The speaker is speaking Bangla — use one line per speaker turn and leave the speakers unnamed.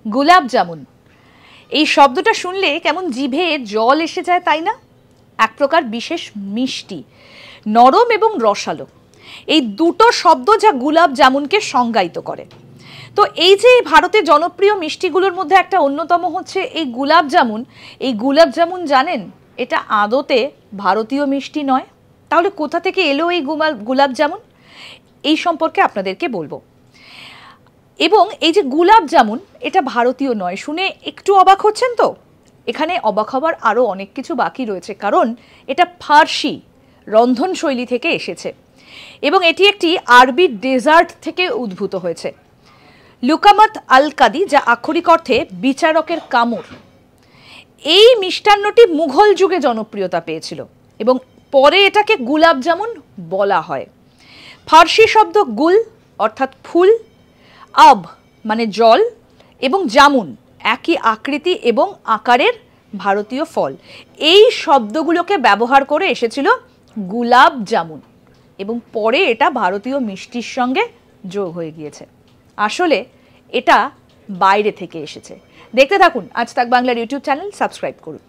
গোলাপ জামুন, এই শব্দটা শুনলে কেমন জিভে জল এসে যায়, তাই না? এক প্রকার বিশেষ মিষ্টি, নরম এবং রসালো, এই দুটো শব্দ যা গোলাপ জামুনকে সংজ্ঞায়িত করে। তো এই যে ভারতের জনপ্রিয় মিষ্টিগুলোর মধ্যে একটা অন্যতম হচ্ছে এই গোলাপ জামুন। এই গোলাপ জামুন জানেন এটা আদতে ভারতীয় মিষ্টি নয়। তাহলে কোথা থেকে এলো এই গোলাপ জামুন, এই সম্পর্কে আপনাদেরকে বলবো। এবং এই যে গোলাপ জামুন এটা ভারতীয় নয় শুনে একটু অবাক হচ্ছেন তো? এখানে অবাক হবার আরও অনেক কিছু বাকি রয়েছে, কারণ এটা ফার্সি রন্ধনশৈলী থেকে এসেছে এবং এটি একটি আরবি ডেজার্ট থেকে উদ্ভূত হয়েছে। লুকামাত আল কাদি, যা আক্ষরিক অর্থে বিচারকের কামড়। এই মিষ্টান্নটি মুঘল যুগে জনপ্রিয়তা পেয়েছিল এবং পরে এটাকে গোলাপ জামুন বলা হয়। ফার্সি শব্দ গুল অর্থাৎ ফুল, আব মানে জল এবং জামুন একই আকৃতি এবং আকারের ভারতীয় ফল, এই শব্দগুলোকে ব্যবহার করে এসেছিল গোলাপ জামুন এবং পরে এটা ভারতীয় মিষ্টির সঙ্গে যোগ হয়ে গিয়েছে। আসলে এটা বাইরে থেকে এসেছে। দেখতে থাকুন আজ তাক বাংলার ইউটিউব চ্যানেল, সাবস্ক্রাইব করুন।